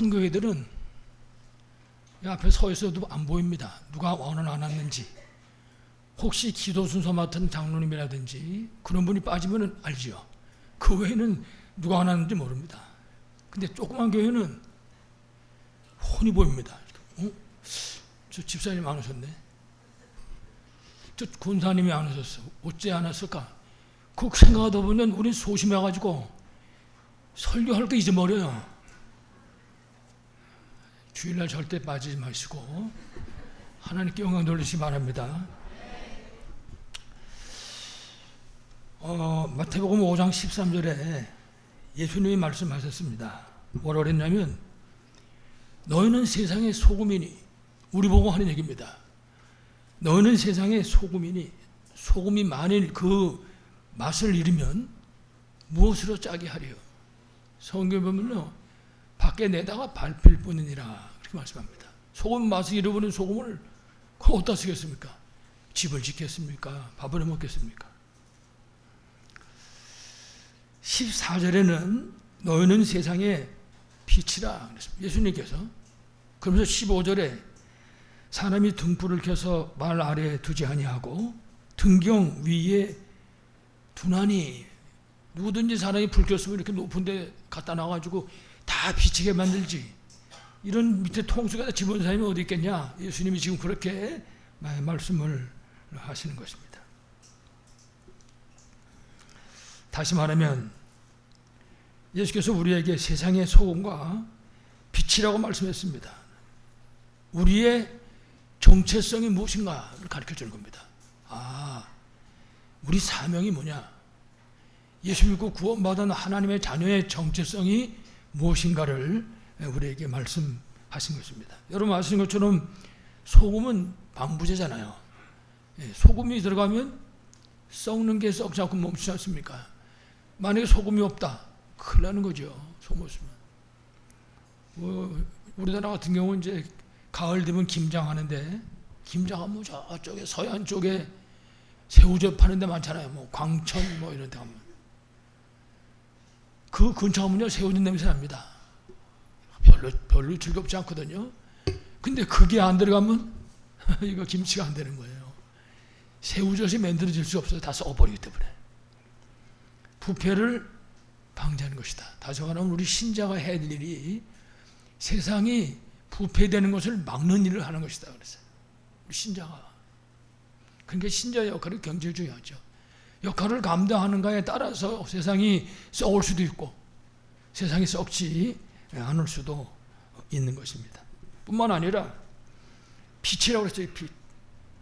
조그만 교회들은 앞에 서 있어도 안 보입니다. 누가 원을 안 왔는지. 혹시 기도 순서 맡은 장로님이라든지 그런 분이 빠지면 알지요. 그 외에는 누가 안 왔는지 모릅니다. 근데 조그만 교회는 훤히 보입니다. 저 집사님 안 오셨네. 저 군사님이 안 오셨어. 어째 안 왔을까? 그 생각하다 보면 우린 소심해가지고 설교할 거 잊어버려요. 주일날 절대 빠지지 마시고 하나님께 영광 돌리시기 바랍니다. 마태복음 5장 13절에 예수님이 말씀하셨습니다. 뭐라 그랬냐면 너희는 세상의 소금이니, 우리 보고 하는 얘기입니다. 너희는 세상의 소금이니 소금이 만일 그 맛을 잃으면 무엇으로 짜게 하리요? 성경에 보면요, 밖에 내다가 밟힐 뿐이니라 그렇게 말씀합니다. 소금 맛을 잃어버린 소금을 그걸 어디다 쓰겠습니까? 집을 짓겠습니까? 밥을 해 먹겠습니까? 14절에는 너희는 세상의 빛이라 그랬습니다. 예수님께서. 그러면서 15절에 사람이 등불을 켜서 말 아래에 두지 아니하고 등경 위에 두나니, 누구든지 사람이 불 켰으면 이렇게 높은 데 갖다 놔가지고 다 비치게 만들지, 이런 밑에 통수에다 집어넣은 사람이 어디 있겠냐. 예수님이 지금 그렇게 말씀을 하시는 것입니다. 다시 말하면 예수께서 우리에게 세상의 소금과 빛이라고 말씀했습니다. 우리의 정체성이 무엇인가를 가르쳐주는 겁니다. 우리 사명이 뭐냐, 예수 믿고 구원받은 하나님의 자녀의 정체성이 무엇인가를 우리에게 말씀하신 것입니다. 여러분 아시는 것처럼 소금은 방부제잖아요. 소금이 들어가면 썩는 게 썩지 않고 멈추지 않습니까? 만약에 소금이 없다, 큰일 나는 거죠. 소금 없으면. 우리나라 같은 경우는 이제 가을 되면 김장하는데, 김장하면 저쪽에 서해안 쪽에 새우젓 파는 데 많잖아요. 뭐 광천 이런 데 가면. 그 근처 가면요, 새우젓 냄새 납니다. 별로 즐겁지 않거든요. 근데 그게 안 들어가면 이거 김치가 안 되는 거예요. 새우젓이 만들어질 수 없어요. 다 썩어버리기 때문에. 부패를 방지하는 것이다. 다시 말하면 우리 신자가 해야 될 일이 세상이 부패되는 것을 막는 일을 하는 것이다 그랬어요. 우리 신자가. 그러니까 신자 역할이 굉장히 중요하죠. 역할을 감당하는가에 따라서 세상이 썩을 수도 있고 세상이 썩지 않을 수도 있는 것입니다. 뿐만 아니라 빛이라고 했어요. 빛.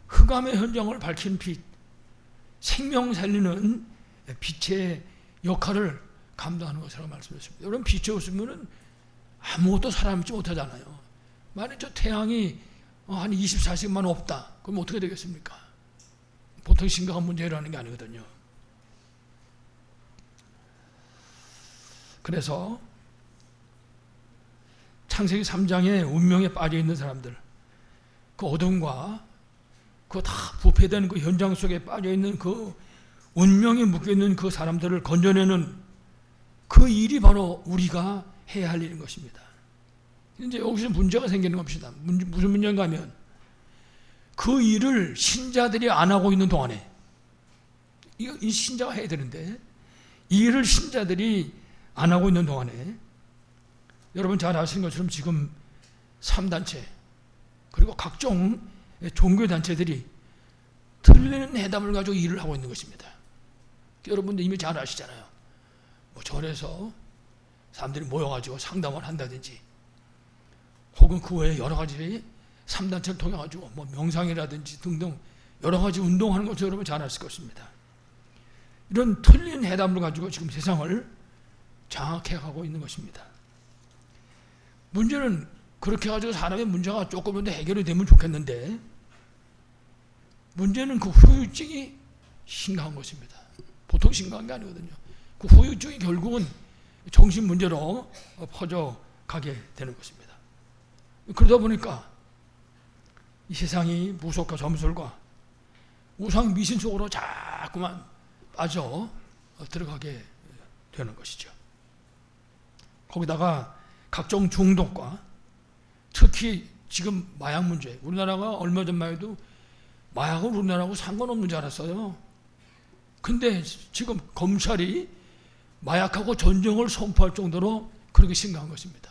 흑암의 현장을 밝히는 빛. 생명 살리는 빛의 역할을 감당하는 것이라고 말씀했습니다. 여러분, 빛이 없으면 아무것도 살아남지 못하잖아요. 만약 저 태양이 한 24시간만 없다, 그럼 어떻게 되겠습니까? 보통 심각한 문제라는 게 아니거든요. 그래서 창세기 3장에 운명에 빠져 있는 사람들, 그 어둠과 그 다 부패되는 그 현장 속에 빠져 있는 그 운명에 묶여 있는 그 사람들을 건져내는 그 일이 바로 우리가 해야 할 일인 것입니다. 이제 여기서 문제가 생기는 겁니다. 무슨 문제인가 하면 그 일을 신자들이 안 하고 있는 동안에, 이 신자가 해야 되는데 이 일을 신자들이 안 하고 있는 동안에, 여러분 잘 아시는 것처럼 지금 3단체 그리고 각종 종교단체들이 틀린 해답을 가지고 일을 하고 있는 것입니다. 여러분들 이미 잘 아시잖아요. 뭐 절에서 사람들이 모여가지고 상담을 한다든지, 혹은 그 외에 여러 가지 3단체를 통해 가지고 뭐 명상이라든지 등등 여러 가지 운동하는 것을 여러분 잘 아실 것입니다. 이런 틀린 해답을 가지고 지금 세상을 장악해 가고 있는 것입니다. 문제는 그렇게 가지고 사람의 문제가 조금이라도 해결이 되면 좋겠는데, 문제는 그 후유증이 심각한 것입니다. 보통 심각한 게 아니거든요. 그 후유증이 결국은 정신 문제로 퍼져가게 되는 것입니다. 그러다 보니까 이 세상이 무속과 점술과 우상 미신 속으로 자꾸만 빠져 들어가게 되는 것이죠. 거기다가 각종 중독과 특히 지금 마약 문제, 우리나라가 얼마 전만 해도 마약은 우리나라하고 상관없는 줄 알았어요. 근데 지금 검찰이 마약하고 전쟁을 선포할 정도로 그렇게 심각한 것입니다.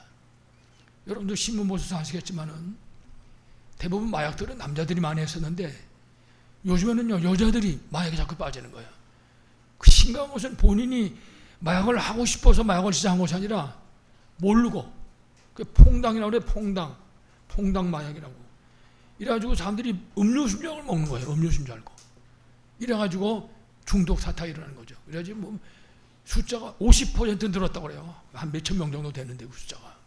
여러분도 신문 보셔서 아시겠지만은 대부분 마약들은 남자들이 많이 했었는데 요즘에는요, 여자들이 마약에 자꾸 빠지는 거예요. 그 심각한 것은 본인이 마약을 하고 싶어서 마약을 시작한 것이 아니라 모르고, 그 퐁당이라고 그래. 퐁당 마약이라고. 이래가지고 사람들이 음료수를 먹는 거예요. 음료수인 줄 알고. 이래가지고 중독 사태가 일어나는 거죠. 그래가지고 뭐 숫자가 50% 늘었다고 그래요. 한 몇천 명 정도 되는데 그 숫자가.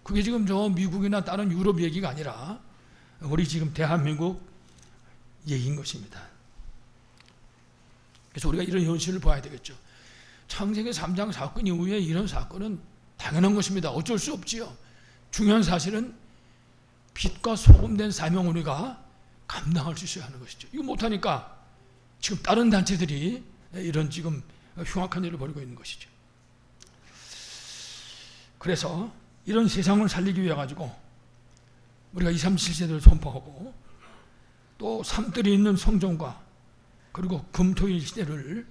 그게 지금 저 미국이나 다른 유럽 얘기가 아니라 우리 지금 대한민국 얘기인 것입니다. 그래서 우리가 이런 현실을 봐야 되겠죠. 창세기 3장 사건 이후에 이런 사건은 당연한 것입니다. 어쩔 수 없지요. 중요한 사실은 빛과 소금된 사명을 우리가 감당할 수 있어야 하는 것이죠. 이거 못하니까 지금 다른 단체들이 이런 지금 흉악한 일을 벌이고 있는 것이죠. 그래서 이런 세상을 살리기 위해 가지고 우리가 237세대를 선포하고 또 삶들이 있는 성전과 그리고 금토일 시대를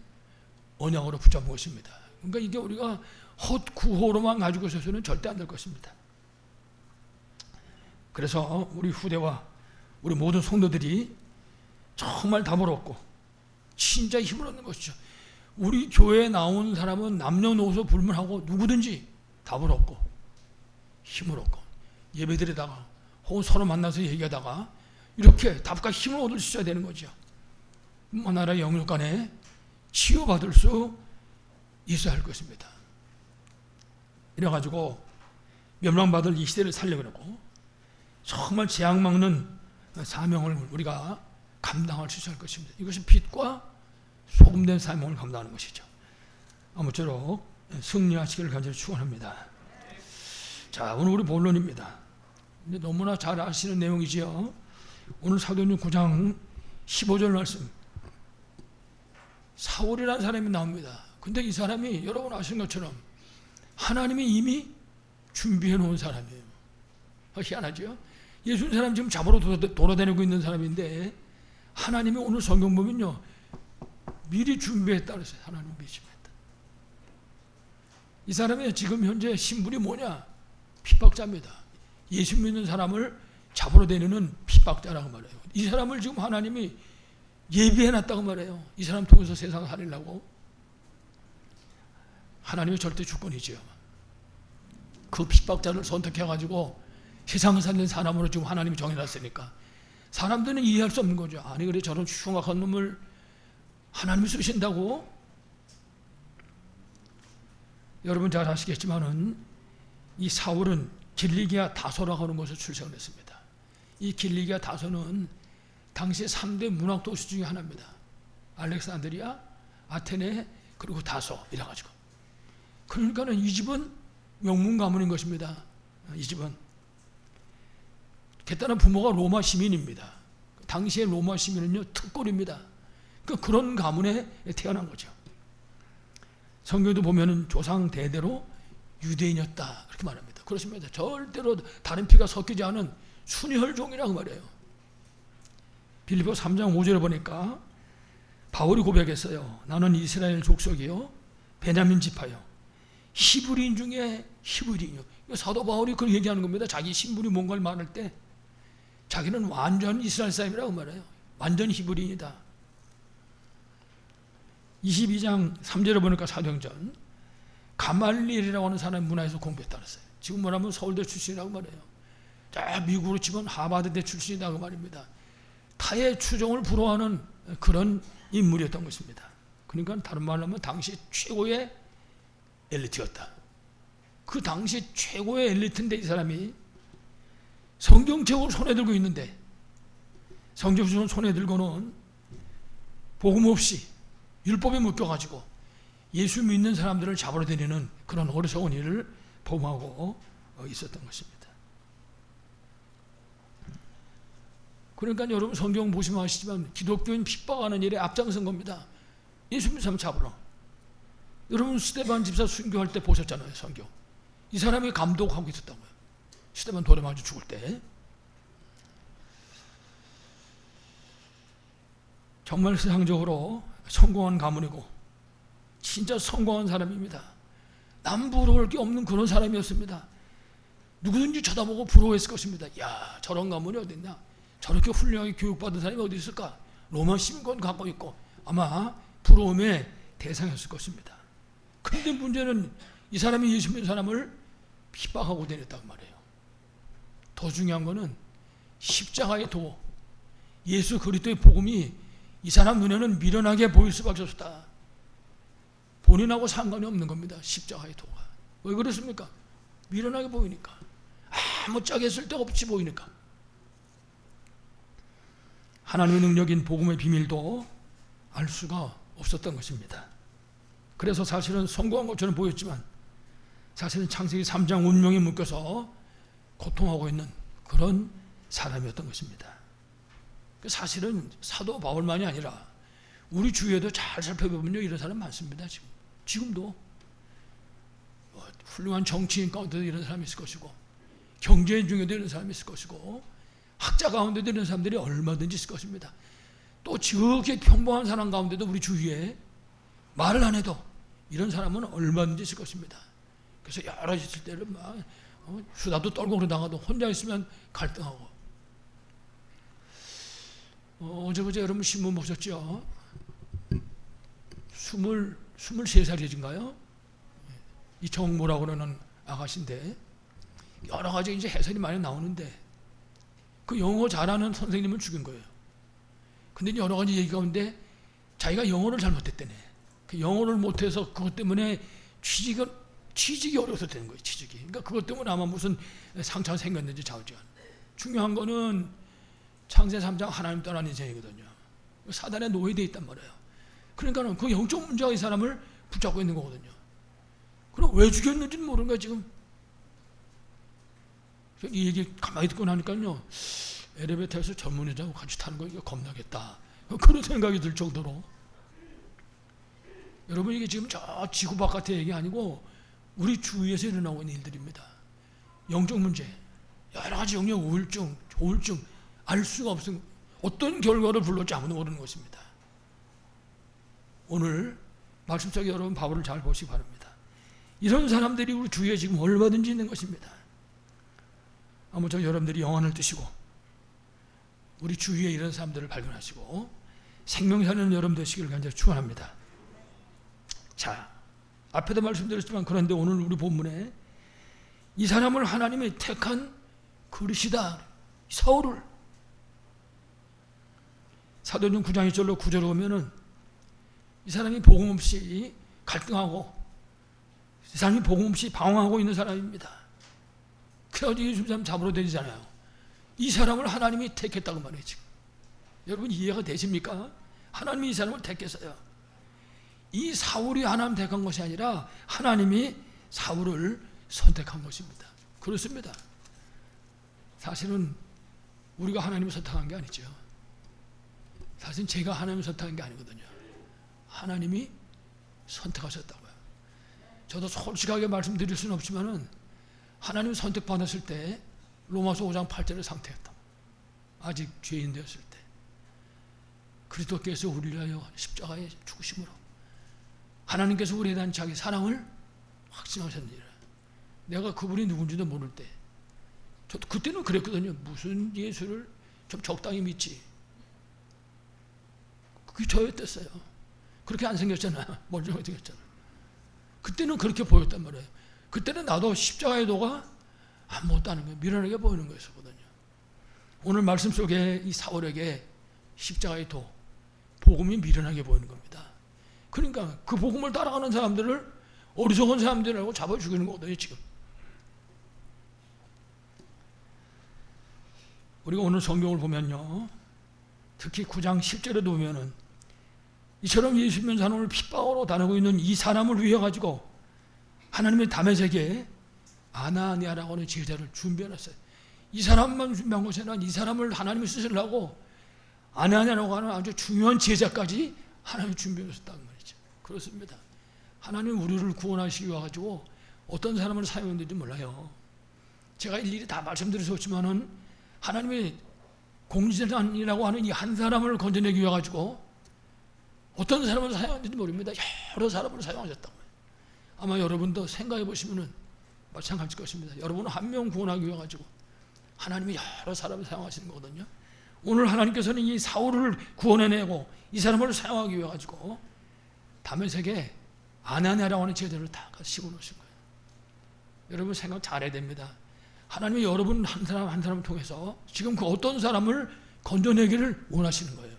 언약으로 붙잡은 것입니다. 그러니까 이게 우리가 헛구호로만 가지고 있어서는 절대 안 될 것입니다. 그래서 우리 후대와 우리 모든 성도들이 정말 답을 얻고 진짜 힘을 얻는 것이죠. 우리 교회에 나온 사람은 남녀노소 불문하고 누구든지 답을 얻고 힘을 얻고 예배드리다가 혹은 서로 만나서 얘기하다가 이렇게 답과 힘을 얻을 수 있어야 되는 거죠. 나라의 영역 간에 치유받을 수 있어야 할 것입니다. 이래가지고 멸망받을 이 시대를 살려고 정말 재앙 막는 사명을 우리가 감당할 수 있어야 할 것입니다. 이것이 빛과 소금된 사명을 감당하는 것이죠. 아무쪼록 승리하시기를 간절히 축원합니다. 자, 오늘 우리 본론입니다. 근데 너무나 잘 아시는 내용이지요. 오늘 사도행전 9장 15절 말씀. 사울이라는 사람이 나옵니다. 근데 이 사람이 여러분 아시는 것처럼 하나님이 이미 준비해 놓은 사람이에요. 희한하죠? 예수님 사람 지금 잡으러 돌아다니고 있는 사람인데 하나님이 오늘 성경 보면요, 미리 준비했다 그랬어요. 하나님 미리 준비했다. 이 사람의 지금 현재 신분이 뭐냐? 핍박자입니다. 예수 믿는 사람을 잡으러 다니는 핍박자라고 말해요. 이 사람을 지금 하나님이 예비해놨다고 말해요. 이 사람 통해서 세상을 살리려고. 하나님의 절대 주권이죠. 그 핍박자를 선택해가지고 세상을 살리는 사람으로 지금 하나님이 정해놨으니까 사람들은 이해할 수 없는 거죠. 아니 그래 저런 흉악한 놈을 하나님이 쓰신다고? 여러분 잘 아시겠지만은 이 사울은 길리기아 다소라고 하는 곳에서 출생을 했습니다. 이 길리기아 다소는 당시 3대 문학 도시 중에 하나입니다. 알렉산드리아, 아테네, 그리고 다소 이래가지고. 그러니까는 이 집은 명문 가문인 것입니다. 이 집은 게다가 부모가 로마 시민입니다. 당시의 로마 시민은요 특권입니다. 그런 가문에 태어난 거죠. 성경에도 보면은 조상 대대로 유대인이었다 그렇게 말합니다. 그렇습니다. 절대로 다른 피가 섞이지 않은 순혈종이라고 말해요. 빌립보 3장 5절에 보니까 바울이 고백했어요. 나는 이스라엘 족속이요 베냐민 지파요 히브리인 중에 히브리인이요. 사도 바울이 그걸 얘기하는 겁니다. 자기 신분이 뭔가를 말할 때 자기는 완전 이스라엘 사람이라고 말해요. 완전 히브리인이다. 22장 3절에 보니까 사도행전 가말리엘이라고 하는 사람이 문화에서 공부했다 그랬어요. 지금 뭐라면 서울대 출신이라고 말해요. 자, 미국으로 치면 하버드대 출신이라고 말입니다. 타의 추종을 불허하는 그런 인물이었던 것입니다. 그러니까 다른 말로 하면 당시 최고의 엘리트였다. 그 당시 최고의 엘리트인데 이 사람이 성경책을 손에 들고 있는데 성경책을 손에 들고는 복음 없이 율법에 묶여가지고 예수 믿는 사람들을 잡으러 다니는 그런 어리석은 일을 범하고 있었던 것입니다. 그러니까 여러분 성경 보시면 아시지만 기독교인 핍박하는 일에 앞장선 겁니다. 예수 믿는 사람 잡으러. 여러분 스데반 집사 순교할 때 보셨잖아요. 성경. 이 사람이 감독하고 있었다고요. 시대만 돌에 맞아 죽을 때. 정말 세상적으로 성공한 가문이고 진짜 성공한 사람입니다. 남 부러울 게 없는 그런 사람이었습니다. 누구든지 쳐다보고 부러워했을 것입니다. 야, 저런 가문이 어딨냐? 저렇게 훌륭하게 교육받은 사람이 어디 있을까? 로마 시민권 갖고 있고 아마 부러움의 대상이었을 것입니다. 그런데 문제는 이 사람이 예수 믿는 사람을 핍박하고 다녔단 말이에요. 더 중요한 거는 십자가의 도, 예수 그리스도의 복음이 이 사람 눈에는 미련하게 보일 수밖에 없었다. 본인하고 상관이 없는 겁니다. 십자가의 도가. 왜 그렇습니까? 미련하게 보이니까. 아무 짝에 쓸데없이 보이니까. 하나님의 능력인 복음의 비밀도 알 수가 없었던 것입니다. 그래서 사실은 성공한 것처럼 보였지만 사실은 창세기 3장 운명에 묶여서 고통하고 있는 그런 사람이었던 것입니다. 사실은 사도 바울만이 아니라 우리 주위에도 잘 살펴보면요, 이런 사람 많습니다. 지금도 훌륭한 정치인 가운데도 이런 사람이 있을 것이고, 경제인 중에도 이런 사람이 있을 것이고, 학자 가운데도 이런 사람들이 얼마든지 있을 것입니다. 또 지극히 평범한 사람 가운데도 우리 주위에 말을 안 해도 이런 사람은 얼마든지 있을 것입니다. 그래서 여러 있을 때는 막 수다도 떨고 그러다가도 혼자 있으면 갈등하고. 어제그제 여러분 신문 보셨죠? 23살이신가요? 이청모라고 그러는 아가씨인데 여러 가지 이제 해설이 많이 나오는데 그 영어 잘하는 선생님을 죽인 거예요. 근데 여러 가지 얘기 가운데 자기가 영어를 잘못했다네. 그 영어를 못해서 그것 때문에 취직이 어려서 되는 거예요. 취직이. 그러니까 그것 때문에 아마 무슨 상처가 생겼는지 좌우지간. 중요한 거는 창세 3장 하나님 떠난 인생이거든요. 사단에 노예되어 있단 말이에요. 그러니까 그 영적 문제가 이 사람을 붙잡고 있는 거거든요. 그럼 왜 죽였는지는 모르는 거야 지금. 이 얘기 가만히 듣고 나니까요, 엘리베이터에서 전문의자하고 같이 타는 거 이거 겁나겠다, 그런 생각이 들 정도로. 여러분, 이게 지금 저 지구 바깥의 얘기 아니고 우리 주위에서 일어나고 있는 일들입니다. 영적 문제, 여러 가지 영역 우울증, 조울증, 알 수가 없은 어떤 결과를 불러올지 아무도 모르는 것입니다. 오늘 말씀 속에 여러분 바울을 잘 보시기 바랍니다. 이런 사람들이 우리 주위에 지금 얼마든지 있는 것입니다. 아무쪼록 여러분들이 영안을 뜨시고 우리 주위에 이런 사람들을 발견하시고 생명 사는 여러분 되시기를 간절히 축원합니다. 자, 앞에도 말씀드렸지만 그런데 오늘 우리 본문에 이 사람을 하나님이 택한 그릇이다, 사울을. 사도행전 9장 1절로 9절로 보면은 이 사람이 복음 없이 갈등하고 이 사람이 복음 없이 방황하고 있는 사람입니다. 그래가지고 예수 사람 잡으러 다니잖아요. 이 사람을 하나님이 택했다고 말해요. 지금 여러분 이해가 되십니까? 하나님이 이 사람을 택했어요. 이 사울이 하나님 택한 것이 아니라 하나님이 사울을 선택한 것입니다. 그렇습니다. 사실은 우리가 하나님을 선택한 게 아니죠. 사실 제가 하나님을 선택한 게 아니거든요. 하나님이 선택하셨다고요. 저도 솔직하게 말씀드릴 수는 없지만은 하나님 선택받았을 때 로마서 5장 8절의 상태였다. 아직 죄인 되었을 때 그리스도께서 우리를 위하여 십자가에 죽으심으로 하나님께서 우리에 대한 자기 사랑을 확증하셨느니라. 내가 그분이 누군지도 모를 때 저도 그때는 그랬거든요. 무슨 예수를 좀 적당히 믿지. 그게 저였댔어요. 그렇게 안 생겼잖아요. 멀쩡하게 생겼잖아요. 그때는 그렇게 보였단 말이에요. 그때는 나도 십자가의 도가 아무것도 아닌 거예요. 미련하게 보이는 거였거든요. 오늘 말씀 속에 이 사울에게 십자가의 도, 복음이 미련하게 보이는 겁니다. 그러니까 그 복음을 따라가는 사람들을 어리석은 사람들이라고 잡아 죽이는 거거든요. 지금 우리가 오늘 성경을 보면요, 특히 9장 10절에도 보면은 이처럼 예수 믿는 사람을 핍박으로 다니고 있는 이 사람을 위해 가지고 하나님의 다메섹에 아나니아라고 하는 제자를 준비해놨어요. 이 사람만 준비한 것이 아니라 이 사람을 하나님이 쓰시려고 아나니아라고 하는 아주 중요한 제자까지 하나님이 준비해놨다는 말이죠. 그렇습니다. 하나님 우리를 구원하시기 위해 가지고 어떤 사람을 사용했는지 몰라요. 제가 일일이 다 말씀드릴 수 없지만은 하나님의 공진단이라고 하는 이 한 사람을 건져내기 위해 가지고 어떤 사람을 사용했는지 모릅니다. 여러 사람을 사용하셨다고요. 아마 여러분도 생각해 보시면은 마찬가지일 것입니다. 여러분은 한 명 구원하기 위해 가지고 하나님이 여러 사람을 사용하시는 거거든요. 오늘 하나님께서는 이 사울을 구원해내고 이 사람을 사용하기 위해 가지고 다메섹에 아나니아라고 하는 제자를 다 씌워놓으신 거예요. 여러분 생각 잘해야 됩니다. 하나님이 여러분 한 사람 한 사람을 통해서 지금 그 어떤 사람을 건져내기를 원하시는 거예요.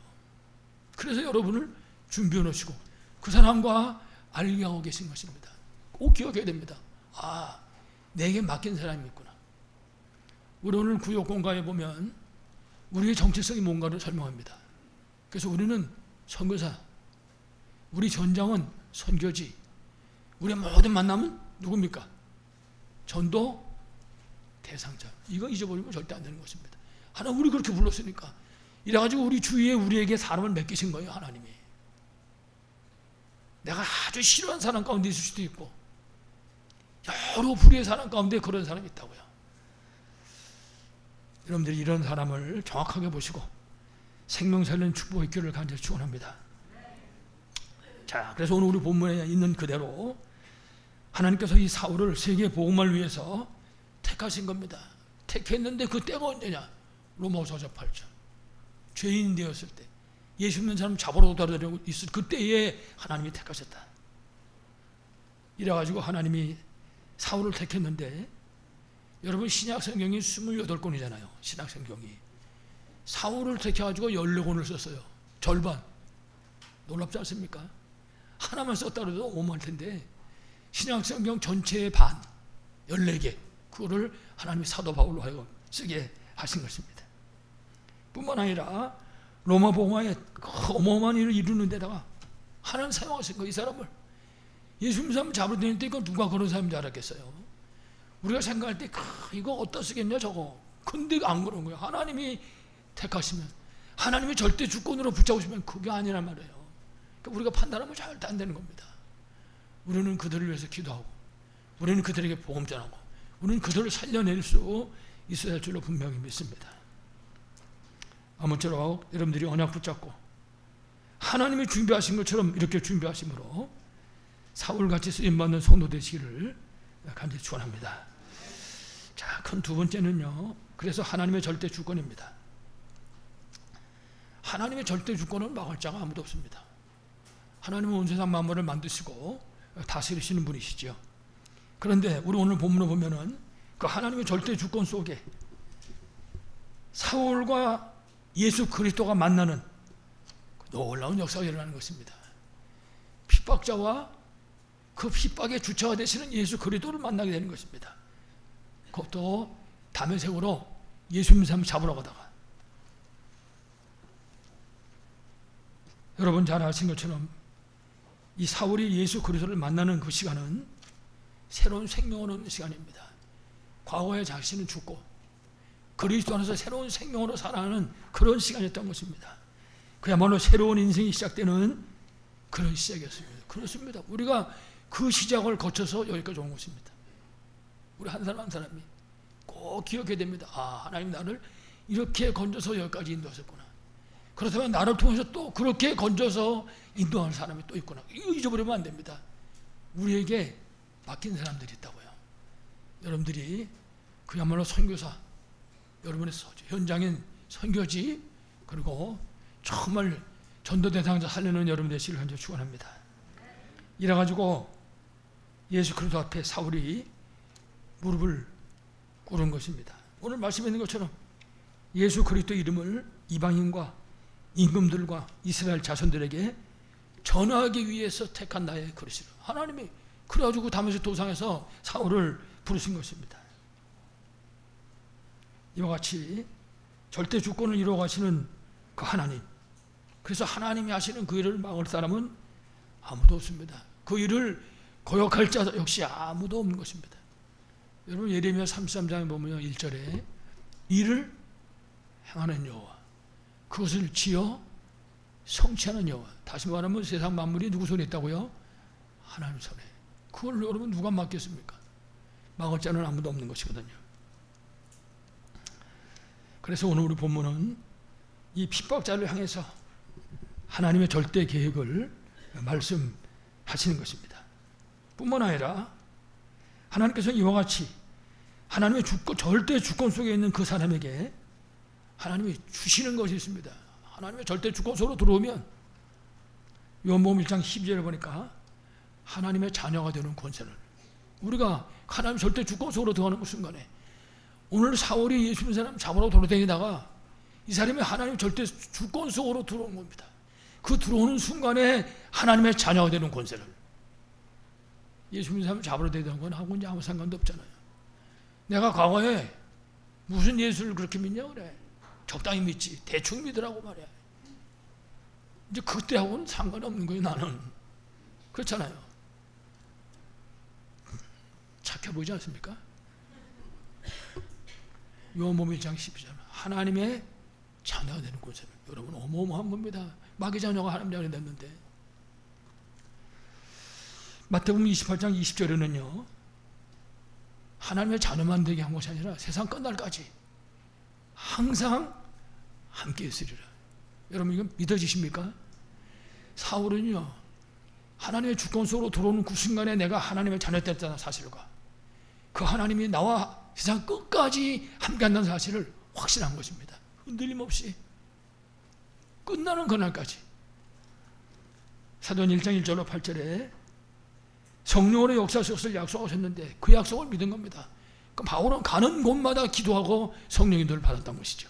그래서 여러분을 준비해 놓으시고 그 사람과 알게 하고 계신 것입니다. 꼭 기억해야 됩니다. 아, 내게 맡긴 사람이 있구나. 우리 오늘 구역 공간에 보면 우리의 정체성이 뭔가를 설명합니다. 그래서 우리는 선교사, 우리 전장은 선교지, 우리의 모든 만남은 누굽니까? 전도 대상자. 이거 잊어버리면 절대 안 되는 것입니다. 하나님 우리 그렇게 불렀으니까 이래가지고 우리 주위에 우리에게 사람을 맡기신 거예요. 하나님이. 내가 아주 싫어하는 사람 가운데 있을 수도 있고 여러 불의의 사람 가운데 그런 사람이 있다고요. 여러분들이 이런 사람을 정확하게 보시고 생명 살리는 축복의 길을 간절히 축원합니다. 자, 그래서 오늘 우리 본문에 있는 그대로 하나님께서 이 사울을 세계 복음을 위해서 택하신 겁니다. 택했는데 그 때가 언제냐? 로마서 4장 8절. 죄인 되었을 때, 예수 믿는 사람 잡으러 다니려고 있을 그때에 하나님이 택하셨다. 이래가지고 하나님이 사울을 택했는데, 여러분 신약 성경이 28권이잖아요. 신약 성경이. 사울을 택해가지고 14권을 썼어요. 절반. 놀랍지 않습니까? 하나만 썼다 그래도 오만 텐데 신약 성경 전체의 반, 14개. 그거를 하나님이 사도 바울로 하여금 쓰게 하신 것입니다. 뿐만 아니라 로마 복음화에 어마어마한 일을 이루는 데다가 하나님 사용하신 거, 이 사람을. 예수 믿는 사람 잡으러 다닐 때 이거 누가 그런 사람인지 알았겠어요? 우리가 생각할 때 이거 어디다 쓰겠냐 저거. 근데 안 그런 거예요. 하나님이 택하시면, 하나님이 절대 주권으로 붙잡으시면 그게 아니란 말이에요. 그러니까 우리가 판단하면 절대 안 되는 겁니다. 우리는 그들을 위해서 기도하고, 우리는 그들에게 복음 전하고, 우리는 그들을 살려낼 수 있어야 할 줄로 분명히 믿습니다. 아무쪼록 여러분들이 언약 붙잡고 하나님이 준비하신 것처럼 이렇게 준비하심으로 사울같이 쓰임받는 성도 되시기를 간절히 축원합니다. 자, 큰 두 번째는요, 그래서 하나님의 절대 주권입니다. 하나님의 절대 주권은 막을 자가 아무도 없습니다. 하나님은 온 세상 만물을 만드시고 다스리시는 분이시죠. 그런데 우리 오늘 본문을 보면은 그 하나님의 절대 주권 속에 사울과 예수 그리스도가 만나는 놀라운 역사가 일어나는 것입니다. 핍박자와 그 핍박의 주체가 되시는 예수 그리스도를 만나게 되는 것입니다. 그것도 다메섹으로 예수 믿는 사람 잡으러 가다가, 여러분 잘 아신 것처럼 이 사울이 예수 그리스도를 만나는 그 시간은 새로운 생명을 얻는 시간입니다. 과거에 자신은 죽고 그리스도 안에서 새로운 생명으로 살아가는 그런 시간이었던 것입니다. 그야말로 새로운 인생이 시작되는 그런 시작이었습니다. 그렇습니다. 우리가 그 시작을 거쳐서 여기까지 온 것입니다. 우리 한 사람 한 사람이 꼭 기억해야 됩니다. 아, 하나님 나를 이렇게 건져서 여기까지 인도하셨구나. 그렇다면 나를 통해서 또 그렇게 건져서 인도하는 사람이 또 있구나. 이거 잊어버리면 안 됩니다. 우리에게 맡긴 사람들이 있다고요. 여러분들이 그야말로 선교사, 여러분의 현장인 선교지, 그리고 정말 전도 대상자 살리는 여러분 되시길 간절히 축원합니다. 이래가지고 예수 그리스도 앞에 사울이 무릎을 꿇은 것입니다. 오늘 말씀에 있는 것처럼 예수 그리스도 이름을 이방인과 임금들과 이스라엘 자손들에게 전하기 위해서 택한 나의 그릇이라. 하나님이 그래가지고 다메섹 도상에서 사울을 부르신 것입니다. 이와 같이 절대 주권을 이루어 가시는 그 하나님, 그래서 하나님이 하시는 그 일을 막을 사람은 아무도 없습니다. 그 일을 거역할 자 역시 아무도 없는 것입니다. 여러분 예레미야 33장에 보면 1절에 이를 행하는 여호와, 그것을 지어 성취하는 여호와. 다시 말하면 세상 만물이 누구 손에 있다고요? 하나님 손에. 그걸 여러분 누가 맡겠습니까? 막을 자는 아무도 없는 것이거든요. 그래서 오늘 우리 본문은 이 핍박자를 향해서 하나님의 절대 계획을 말씀하시는 것입니다. 뿐만 아니라 하나님께서 이와 같이 하나님의 절대 주권 속에 있는 그 사람에게 하나님이 주시는 것이 있습니다. 하나님의 절대 주권 속으로 들어오면 요한복음 1장 12절에 보니까 하나님의 자녀가 되는 권세를, 우리가 하나님 절대 주권 속으로 들어가는 그 순간에 오늘 사울이 예수 믿는 사람 잡으러 돌아다니다가 이 사람이 하나님 절대 주권 속으로 들어온 겁니다. 그 들어오는 순간에 하나님의 자녀가 되는 권세를, 예수 믿는 사람을 잡으러 다니는 건 하고 이제 아무 상관도 없잖아요. 내가 과거에 무슨 예수를 그렇게 믿냐 그래. 적당히 믿지. 대충 믿으라고 말이야. 이제 그때하고는 상관없는 거예요, 나는. 그렇잖아요. 착해 보이지 않습니까? 요한복음 1장 12절 하나님의 자녀가 되는 권세를, 여러분 어마어마한 겁니다. 마귀 자녀가 하나님 자녀가 됐는데. 마태복음 28장 20절에는요 하나님의 자녀만 되게 한 것이 아니라 세상 끝날까지 항상 함께 있으리라. 여러분 이건 믿어지십니까? 사울은요 하나님의 주권 속으로 들어오는 그 순간에 내가 하나님의 자녀 됐다는 사실과 그 하나님이 나와 세상 끝까지 함께 한다는 사실을 확신한 것입니다. 흔들림 없이 끝나는 그날까지. 사도행 1장 1절로 8절에 성령으로 역사하실 것을 약속하셨는데 그 약속을 믿은 겁니다. 그럼 바울은 가는 곳마다 기도하고 성령의 인도를 받았던 것이죠.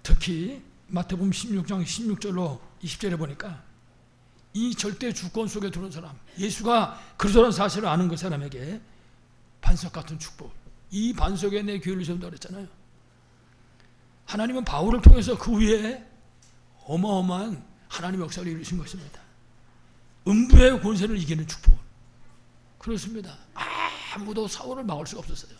특히 마태복음 16장 16절로 20절에 보니까 이 절대 주권 속에 들어온 사람, 예수가 그리스도라는 사실을 아는 그 사람에게 반석 같은 축복, 이 반석에 내 귀를 주신다고 그랬잖아요. 하나님은 바울을 통해서 그 위에 어마어마한 하나님의 역사를 이루신 것입니다. 음부의 권세를 이기는 축복. 그렇습니다. 아무도 사울을 막을 수가 없었어요.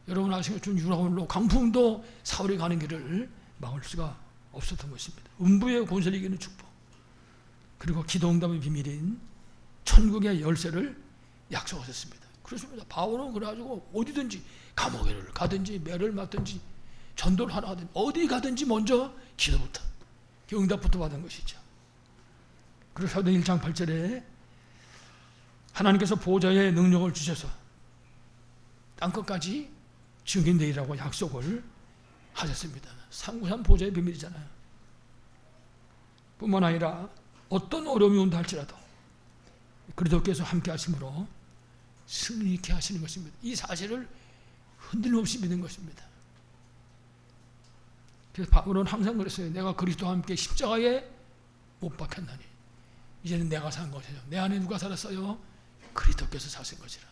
여러분 아시는 것처럼 유라굴로 강풍도 사울이 가는 길을 막을 수가 없었던 것입니다. 음부의 권세를 이기는 축복. 그리고 기도응답의 비밀인 천국의 열쇠를 약속하셨습니다. 그렇습니다. 바울은 그래가지고 어디든지 감옥에 가든지 매를 맞든지 전도를 하나 하든지 어디 가든지 먼저 기도부터 응답부터 받은 것이죠. 그래서 사도행 1장 8절에 하나님께서 보좌의 능력을 주셔서 땅끝까지 증인되리라고 약속을 하셨습니다. 상구산 보좌의 비밀이잖아요. 뿐만 아니라 어떤 어려움이 온다 할지라도 그리스도께서 함께 하심으로 승리케 하시는 것입니다. 이 사실을 흔들림없이 믿는 것입니다. 그래서 바울은 항상 그랬어요. 내가 그리스도와 함께 십자가에 못 박혔나니 이제는 내가 산 것이죠. 내 안에 누가 살았어요? 그리스도께서 사신 것이라.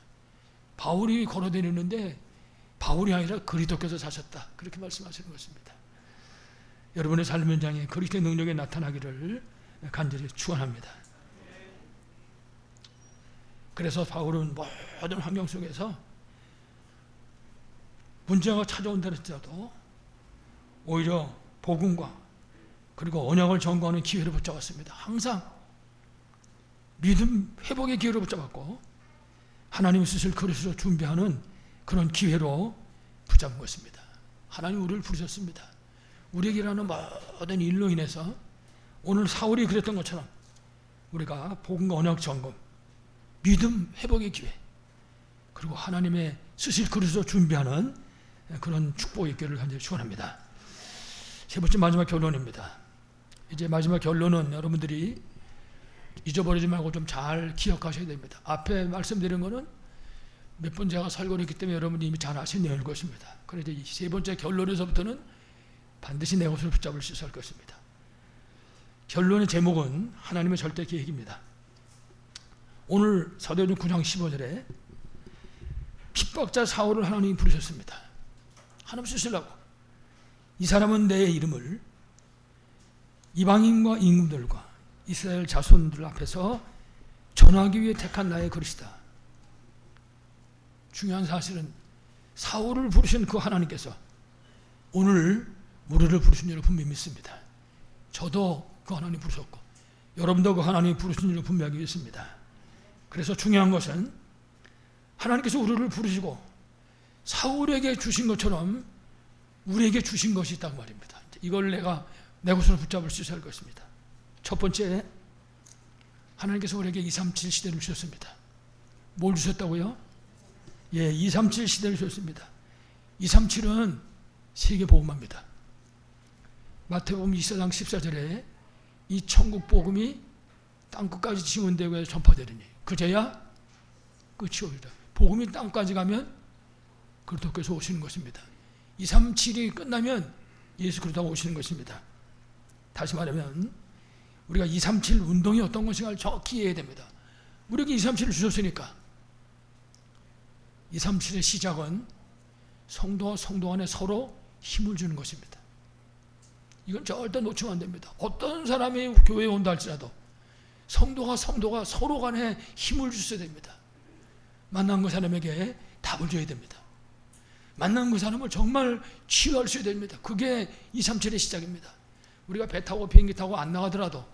바울이 걸어다니는데 바울이 아니라 그리스도께서 사셨다. 그렇게 말씀하시는 것입니다. 여러분의 삶 현장에 그리스도의 능력이 나타나기를 간절히 축원합니다. 그래서 바울은 모든 환경 속에서 문제가 찾아온다 할지라도 오히려 복음과 그리고 언약을 전거하는 기회를 붙잡았습니다. 항상 믿음 회복의 기회를 붙잡았고 하나님의 뜻을 그리스도로 준비하는 그런 기회로 붙잡은 것입니다. 하나님 우리를 부르셨습니다. 우리에게 일하는 모든 일로 인해서 오늘 사울이 그랬던 것처럼 우리가 복음과 언약 점검, 믿음 회복의 기회, 그리고 하나님의 뜻을 그리스도로 준비하는 그런 축복의 기회를 간절히 축원합니다. 세 번째 마지막 결론입니다. 이제 마지막 결론은 여러분들이 잊어버리지 말고 좀 잘 기억하셔야 됩니다. 앞에 말씀드린 거는 몇 번 제가 설교를 했기 때문에 여러분이 이미 잘 아신 내용일 것입니다. 그런데 이 세 번째 결론에서부터는 반드시 내 것을 붙잡을 수 있을 것입니다. 결론의 제목은 하나님의 절대 계획입니다. 오늘 사도행전 9장 15절에 핍박자 사울을 하나님이 부르셨습니다. 하나님 쓰시려고. 이 사람은 내 이름을 이방인과 임금들과 이스라엘 자손들 앞에서 전하기 위해 택한 나의 그릇이다. 중요한 사실은 사울을 부르신 그 하나님께서 오늘 우리를 부르신 줄을 분명히 믿습니다. 저도 그 하나님 부르셨고 여러분도 그 하나님이 부르신 줄을 분명히 믿습니다. 그래서 중요한 것은 하나님께서 우리를 부르시고 사울에게 주신 것처럼 우리에게 주신 것이 있다고 말입니다. 이걸 내가 내 것으로 붙잡을 수 있어야 할 것입니다. 첫 번째, 하나님께서 우리에게 237 시대를 주셨습니다. 뭘 주셨다고요? 237 시대를 주셨습니다. 237은 세계 복음화입니다. 마태복음 24장 14절에 이 천국 복음이 땅끝까지 증언되고 전파되리니 그제야 끝이 오리라. 복음이 땅까지 가면 그리스도께서 오시는 것입니다. 237이 끝나면 예수 그리스도가 오시는 것입니다. 다시 말하면 우리가 237 운동이 어떤 것인가를 정확히 이해해야 됩니다. 우리에게 237을 주셨으니까 237의 시작은 성도와 성도 간에 서로 힘을 주는 것입니다. 이건 절대 놓치면 안 됩니다. 어떤 사람이 교회에 온다 할지라도 성도가 서로 간에 힘을 주셔야 됩니다. 만난 그 사람에게 답을 줘야 됩니다. 만난 그 사람을 정말 치유할 수 있어야 됩니다. 그게 237의 시작입니다. 우리가 배 타고 비행기 타고 안 나가더라도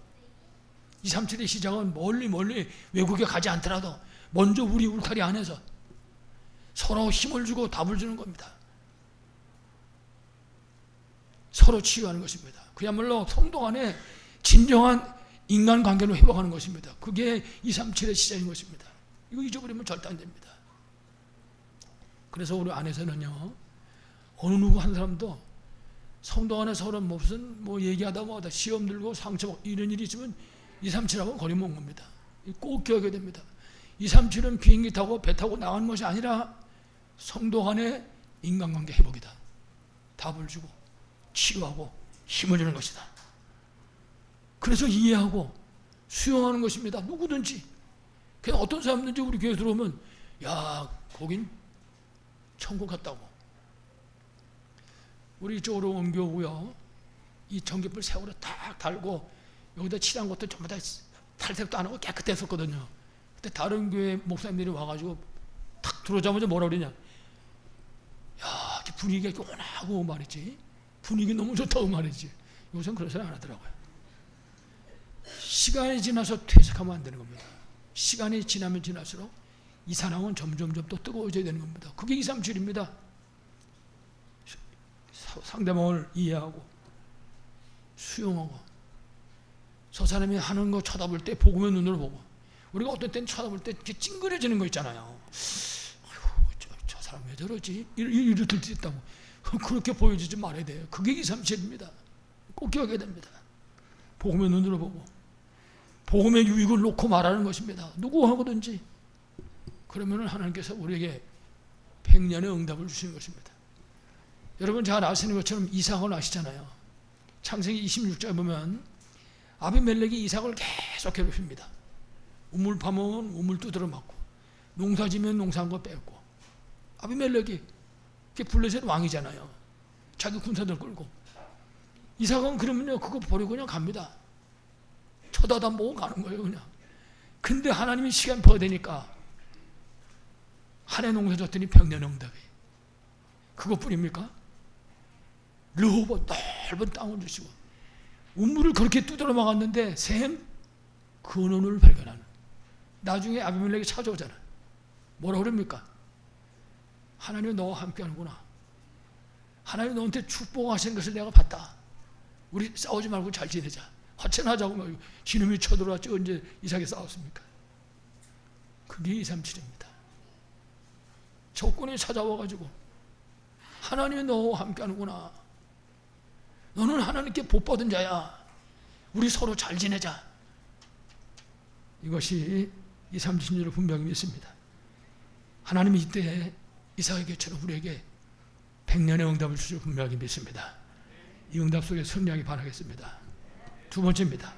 237의 시작은 멀리 외국에 가지 않더라도 먼저 우리 울타리 안에서 서로 힘을 주고 답을 주는 겁니다. 서로 치유하는 것입니다. 그야말로 성도 간에 진정한 인간관계를 회복하는 것입니다. 그게 237의 시작인 것입니다. 이거 잊어버리면 절대 안 됩니다. 그래서 우리 안에서는요, 어느 누구 한 사람도 성도 안에 서로 무슨 얘기하다 뭐하다 시험 들고 상처 이런 일이 있으면 237하고 거리 먹는 겁니다. 꼭 기억해야 됩니다. 237은 비행기 타고 배 타고 나가는 것이 아니라 성도 간의 인간관계 회복이다. 답을 주고 치유하고 힘을 주는 것이다. 그래서 이해하고 수용하는 것입니다. 누구든지. 그냥 어떤 사람든지 우리 교회 들어오면 야, 거긴 천국 같다고. 우리 이쪽으로 옮겨오고요. 이 전기불 세월에 딱 달고 여기다 칠한 것도 전부 다 탈색도 안 하고 깨끗했었거든요. 그때 다른 교회 목사님들이 와가지고 탁 들어오자마자 뭐라 그러냐. 야, 분위기가 이렇게 온하고 말이지. 분위기 너무 좋다고 말이지. 요새는 그런 소리 안 하더라고요. 시간이 지나서 퇴색하면 안 되는 겁니다. 시간이 지나면 지날수록 이 사람은 점점 또 뜨거워져야 되는 겁니다. 그게 237입니다. 상대방을 이해하고 수용하고 저 사람이 하는 거 쳐다볼 때 복음의 눈으로 보고 우리가 어떤 때는 쳐다볼 때 이렇게 찡그려지는 거 있잖아요. 아이고, 저 사람 왜 저러지? 이럴 때도 있다고. 그렇게 보여주지 말아야 돼요. 그게 237입니다. 꼭 기억해야 됩니다. 복음의 눈으로 보고 복음의 유익을 놓고 말하는 것입니다. 누구하고든지. 그러면 하나님께서 우리에게 100년의 응답을 주시는 것입니다. 여러분 잘 아시는 것처럼 이삭을 아시잖아요. 창세기 26장에 보면 아비멜렉이 이삭을 계속 괴롭힙니다. 우물 파면 우물 두드려 맞고 농사 지면 농사한 거 뺏고. 아비멜렉이 블레셋 왕이잖아요. 자기 군사들 끌고. 이삭은 그러면요 그거 버리고 그냥 갑니다. 쳐다도 안 보고 가는 거예요 그냥. 근데 하나님이 시간 퍼대니까 한 해 농사 졌더니 100년 응답이. 그것뿐입니까? 르호보 넓은 땅을 주시고 우물을 그렇게 두드려 막았는데 샘 근원을 발견하는. 나중에 아비멜렉이 찾아오잖아. 뭐라 그럽니까? 하나님이 너와 함께하는구나. 하나님이 너한테 축복하시는 것을 내가 봤다. 우리 싸우지 말고 잘 지내자. 화친하자고 막 지놈이 쳐들어왔지 언제 이삭이 싸웠습니까? 그게 237입니다. 적군이 찾아와가지고 하나님이 너와 함께하는구나. 너는 하나님께 복받은 자야. 우리 서로 잘 지내자. 이것이 237을 분명히 믿습니다. 하나님이 이때 이삭에게처럼 우리에게 100년의 응답을 주실 분명히 믿습니다. 이 응답 속에 승리하기 바라겠습니다. 두 번째입니다.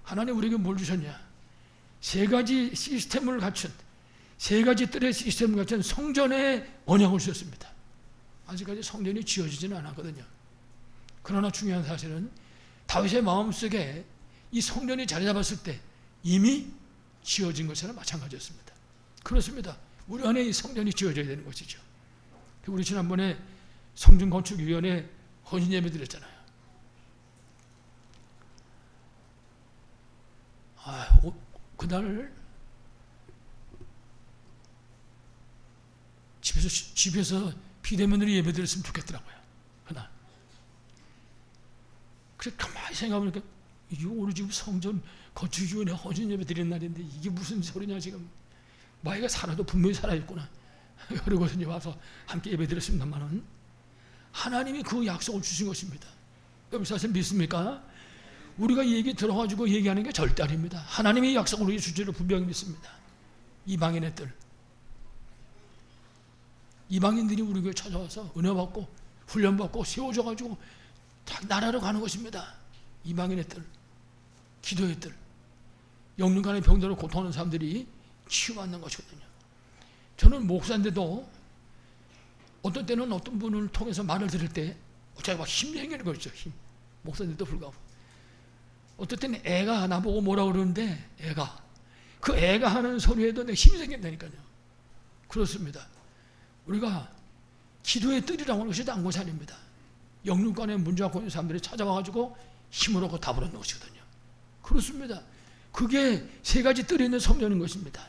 하나님 우리에게 뭘 주셨냐? 세 가지 시스템을 갖춘 세 가지 뜰의 시스템을 갖춘 성전의 언약을 주셨습니다. 아직까지 성전이 지어지지는 않았거든요. 그러나 중요한 사실은 다윗의 마음속에 이 성전이 자리 잡았을 때 이미 지어진 것이나 마찬가지였습니다. 그렇습니다. 우리 안에 이 성전이 지어져야 되는 것이죠. 우리 지난번에 성전건축위원회 헌신예배 드렸잖아요. 그날 그래서 집에서 비대면으로 예배드렸으면 좋겠더라고요. 그날. 그래서 가만히 생각해보니까 이게 오늘 지금 성전 건축위원회 헌신 예배 드리는 날인데 이게 무슨 소리냐 지금. 마이가 살아도 분명히 살아있구나. 그러고 이제 와서 함께 예배 드렸습니다만은 하나님이 그 약속을 주신 것입니다. 여러분 사실 믿습니까? 우리가 얘기 들어가지고 얘기하는 게 절대 아닙니다. 하나님의 약속을 우리 주제로 분명히 믿습니다. 이방인의 뜰. 이방인들이 우리 교회 찾아와서 은혜 받고 훈련 받고 세워져 가지고 나라로 가는 것입니다. 이방인의 뜰, 기도의 뜰. 영능간의 병들어 고통하는 사람들이 치유받는 것이거든요. 저는 목사인데도 어떤 때는 어떤 분을 통해서 말을 들을 때 제가 막 힘이 생기는 거죠. 힘. 목사인데도 불구하고 어떤 때는 애가 나보고 뭐라 그러는데 그 애가 하는 소리에도 내가 힘이 생긴다니까요. 그렇습니다. 우리가 기도의 뜰이라고 하는 것이 딴 것이 아닙니다. 영육간에 문제 갖고 있는 사람들이 찾아와가지고 힘을 얻고 답을 얻는 것이거든요. 그렇습니다. 그게 세 가지 뜰이 있는 성전인 것입니다.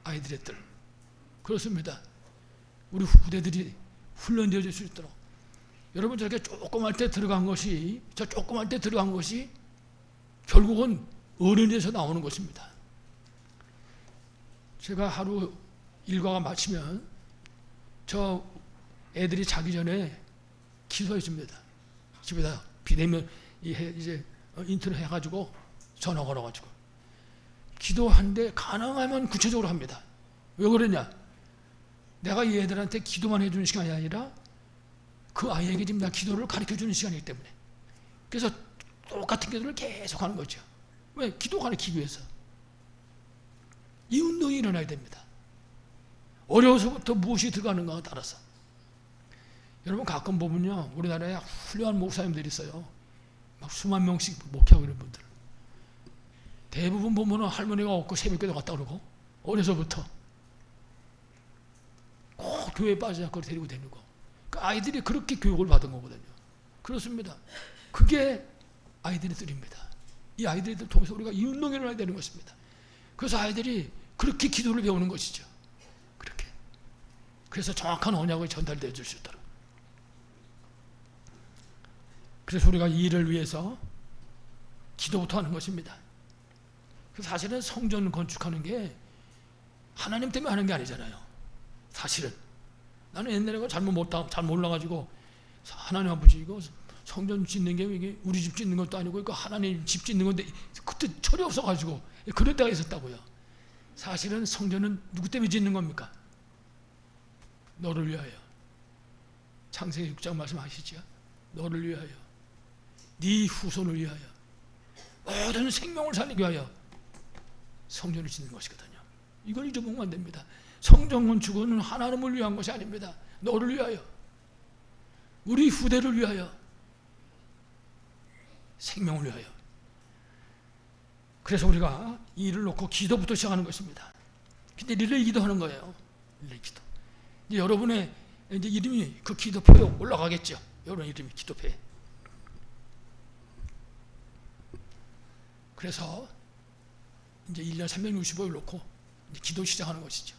아이들의 뜰. 그렇습니다. 우리 후대들이 훈련되어질 수 있도록. 여러분 저렇게 조그만 때 들어간 것이 결국은 어른에서 나오는 것입니다. 제가 하루 일과가 마치면 저 애들이 자기 전에 기도해 줍니다. 집에다 비대면 이제 인터넷 해가지고 전화 걸어가지고 기도하는데 가능하면 구체적으로 합니다. 왜 그러냐? 내가 이 애들한테 기도만 해주는 시간이 아니라 그 아이에게 지금 나 기도를 가르쳐주는 시간이기 때문에 그래서 똑같은 기도를 계속 하는 거죠. 왜? 기도 가르치기 위해서. 이 운동이 일어나야 됩니다. 어려서부터 무엇이 들어가는가에 따라서. 여러분 가끔 보면요 우리나라에 훌륭한 목사님들이 있어요. 막 수만 명씩 목회하고 이런 분들 대부분 보면 할머니가 없고 새벽기도 갔다 그러고 어려서부터 꼭 교회에 빠져서 그걸 데리고 다니고 그 아이들이 그렇게 교육을 받은 거거든요. 그렇습니다. 그게 아이들의 뜰입니다. 이 아이들을 통해서 우리가 이 운동이 일어나야 되는 것입니다. 그래서 아이들이 그렇게 기도를 배우는 것이죠. 그렇게. 그래서 정확한 언약을 전달되어 줄 수 있도록. 그래서 우리가 이 일을 위해서 기도부터 하는 것입니다. 사실은 성전 건축하는 게 하나님 때문에 하는 게 아니잖아요. 사실은 나는 옛날에 그걸 잘 몰라가지고 하나님 아버지 이거 성전 짓는 게 이게 우리 집 짓는 것도 아니고 이거 하나님 집 짓는 건데 그때 철이 없어가지고 그럴 때가 있었다고요. 사실은 성전은 누구 때문에 짓는 겁니까? 너를 위하여. 창세기 6장 말씀하시죠. 너를 위하여. 네 후손을 위하여. 모든 생명을 살리기 위하여 성전을 짓는 것이거든요. 이걸 잊어보면 안 됩니다. 성전 건축은 하나님을 위한 것이 아닙니다. 너를 위하여. 우리 후대를 위하여. 생명을 위하여. 그래서 우리가 이 일을 놓고 기도부터 시작하는 것입니다. 근데 릴레이 기도하는 거예요. 릴레이 기도. 이제 여러분의 이제 이름이 그 기도표에 올라가겠죠. 여러분 이름이 기도표에. 그래서 이제 1년 365일 놓고 이제 기도 시작하는 것이죠.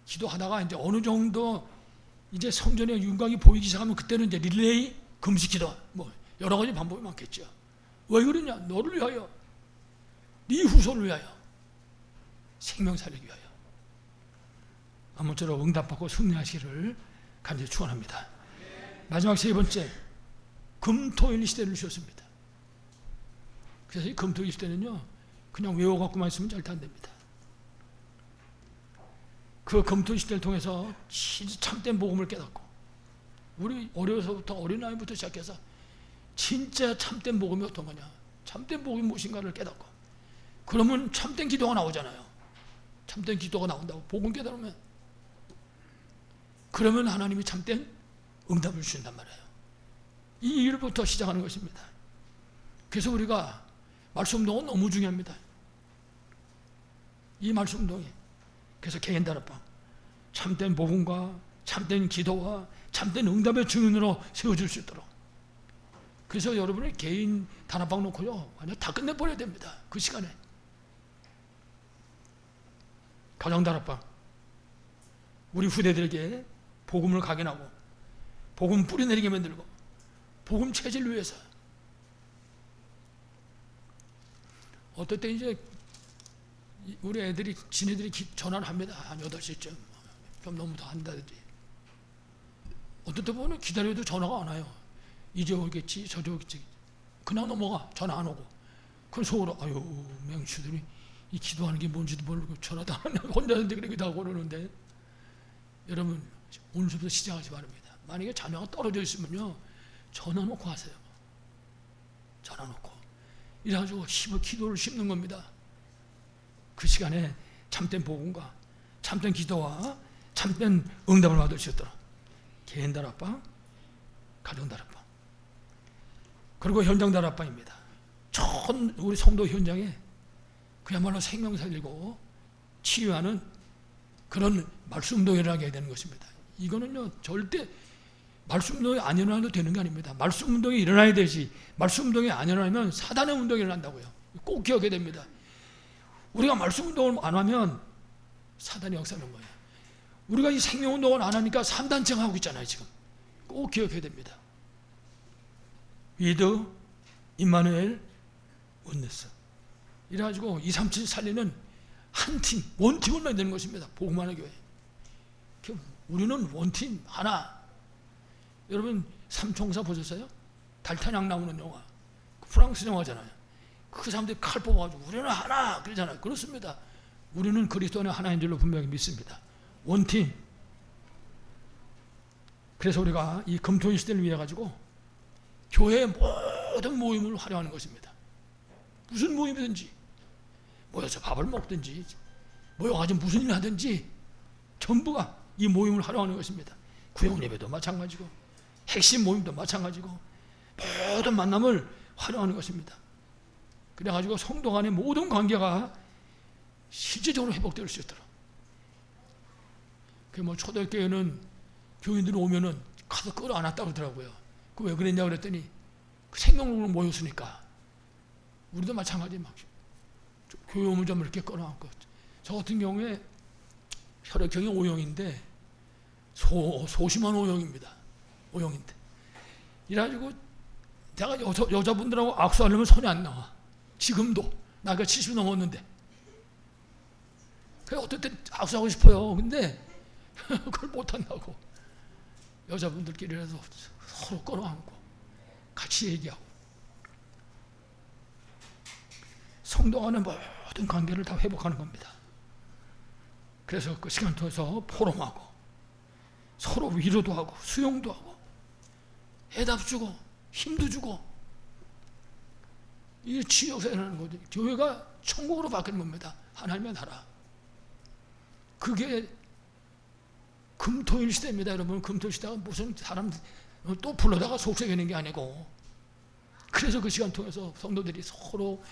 기도하다가 이제 어느 정도 이제 성전의 윤곽이 보이기 시작하면 그때는 이제 릴레이 금식 기도 뭐 여러 가지 방법이 많겠죠. 왜 그러냐? 너를 위하여, 네 후손을 위하여, 생명 살리기 위하여. 아무쪼록 응답받고 승리하시기를 간절히 축원합니다. 마지막 세 번째, 금토일 시대를 주셨습니다. 그래서 이 금토일 시대는요, 그냥 외워갖고만 있으면 절대 안 됩니다. 그 금토일 시대를 통해서 진짜 참된 복음을 깨닫고, 우리 어려서부터 어린아이부터 시작해서 진짜 참된 복음이 어떤 거냐, 참된 복음이 무엇인가를 깨닫고, 그러면 참된 기도가 나오잖아요. 참된 기도가 나온다고 복음 깨달으면, 그러면 하나님이 참된 응답을 주신단 말이에요. 이 일부터 시작하는 것입니다. 그래서 우리가 말씀 운동은 너무 중요합니다. 이 말씀 운동이. 그래서 개인 단합방, 참된 복음과 참된 기도와 참된 응답의 증인으로 세워줄 수 있도록. 그래서 여러분의 개인 단합방 놓고요, 완전 다 끝내버려야 됩니다. 그 시간에. 가정 단합방. 우리 후대들에게 복음을 각인하고 복음 뿌리내리게 만들고 복음 체질을 위해서. 어떨 때 이제 우리 애들이 지네들이 전화를 합니다. 한 8시쯤 좀 너무 더 한다든지. 어떨 때 보면 기다려도 전화가 안 와요. 이제 오겠지 저제 오겠지. 그냥 넘어가. 전화 안 오고. 그럼 속으로 아유 맹추들이 이 기도하는 게 뭔지도 모르고 전화도 안 하고 혼자인데 그러기도 하고 그러는데, 여러분 오늘부터 시작하지 바랍니다. 만약에 자녀가 떨어져 있으면요 전화 놓고 하세요. 전화 놓고 이래가지고 기도를 심는 겁니다. 그 시간에 참된 복음과 참된 기도와 참된 응답을 받을 수 있도록 개인 다락방, 가정 다락방, 그리고 현장 다락방입니다. 전 우리 성도 현장에 그야말로 생명 살리고 치유하는 그런 말씀운동을 일어나게 되는 것입니다. 이거는요 절대 말씀운동이 안 일어나도 되는 게 아닙니다. 말씀운동이 일어나야 되지, 말씀운동이 안 일어나면 사단의 운동이 일어난다고요. 꼭 기억해야 됩니다. 우리가 말씀운동을 안 하면 사단이 역사하는 거예요. 우리가 이 생명운동을 안 하니까 3단체가 하고 있잖아요. 지금 꼭 기억해야 됩니다. 위드, 임마누엘, 원네스 이래가지고 237 살리는 한 팀, 원팀을 만드는 것입니다. 복음하는 교회. 우리는 원팀 하나. 여러분 삼총사 보셨어요? 달타냥 나오는 영화, 프랑스 영화잖아요. 그 사람들이 칼 뽑아가지고 우리는 하나 그러잖아요. 그렇습니다. 우리는 그리스도 안에 하나인 줄로 분명히 믿습니다. 원팀. 그래서 우리가 이 금토일 시대를 위해 가지고 교회의 모든 모임을 활용하는 것입니다. 무슨 모임이든지 모여서 밥을 먹든지 모여가지고 무슨 일을 하든지 전부가 이 모임을 활용하는 것입니다. 구역 예배도 마찬가지고 핵심 모임도 마찬가지고 모든 만남을 활용하는 것입니다. 그래가지고 성도 간의 모든 관계가 실제적으로 회복될 수 있도록. 그 뭐 초대교회는 교인들이 오면은 가서 끌어안았다고 그러더라고요. 그 왜 그랬냐고 그랬더니 그 생명으로 모였으니까. 우리도 마찬가지 막 교회 오면 좀 이렇게 끌어안고. 저 같은 경우에 혈액형이 O형인데 소심한 O형입니다. O형인데. 이래가지고 내가 여자분들하고 악수하려면 손이 안 나와. 지금도 나이가 70 넘었는데. 그래 어떨 땐 악수하고 싶어요. 근데 그걸 못한다고. 여자분들끼리라도 서로 끌어안고 같이 얘기하고 성도 간의 모든 관계를 다 회복하는 겁니다. 그래서 그 시간 통해서 포럼하고 서로 위로도 하고 수용도 하고 해답 주고 힘도 주고, 이게 치유역사 일어나는 거죠. 교회가 천국으로 바뀌는 겁니다. 하나님의 나라. 그게 금토일 시대입니다. 여러분 금토일 시대가 무슨 사람 또 불러다가 속삭이는 게 아니고, 그래서 그 시간 통해서 성도들이 서로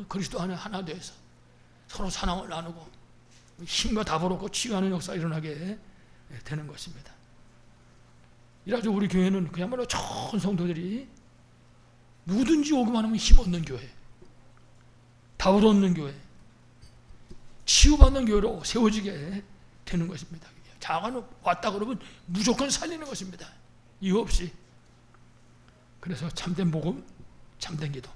그리스도 안에 하나 되어서 서로 사랑을 나누고 힘과 답을 얻고 치유하는 역사가 일어나게 되는 것입니다. 이래서 우리 교회는 그야말로 전 성도들이 누구든지 오기만 하면 힘 얻는 교회, 답을 얻는 교회, 치유받는 교회로 세워지게 되는 것입니다. 자가 왔다 그러면 무조건 살리는 것입니다. 이유 없이. 그래서 참된 복음, 참된 기도,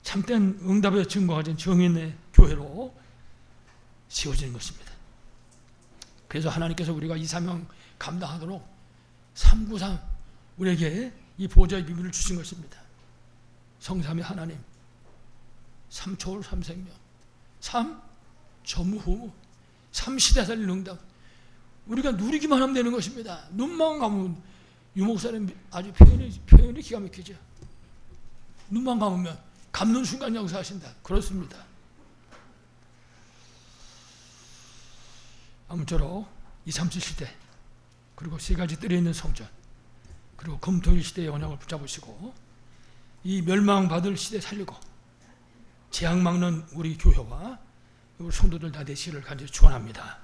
참된 응답의 증거 가진 정인의 교회로 세워지는 것입니다. 그래서 하나님께서 우리가 이 사명 감당하도록 393 우리에게 이 보좌의 비밀을 주신 것입니다. 성삼위 하나님, 3초월 3생명, 3 전무후무, 3 시대 살리는 응답. 우리가 누리기만 하면 되는 것입니다. 눈만 감으면, 유목사님 아주 표현이 기가 막히죠. 눈만 감으면 감는 순간 역사하신다. 그렇습니다. 아무쪼록 237 시대, 그리고 세 가지 뜰에 있는 성전, 그리고 금토일 시대의 언약을 붙잡으시고 이 멸망받을 시대 살리고 재앙 막는 우리 교회와 우리 성도들 다 되시기를 간절히 축원합니다.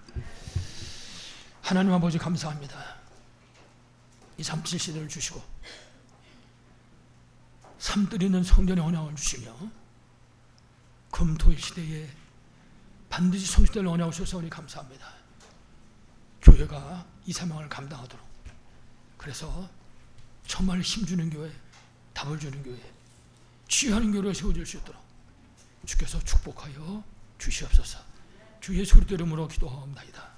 하나님 아버지 감사합니다. 237 시대를 주시고 3뜰 있는 성전의 언약을 주시며 금토일 시대에 반드시 성취될 언약을 주셔서 우리 감사합니다. 교회가 이 사명을 감당하도록, 그래서 정말 힘주는 교회, 답을 주는 교회, 치유하는 교회로 세워질 수 있도록 주께서 축복하여 주시옵소서. 주 예수 그리스도 이름으로 기도하옵나이다.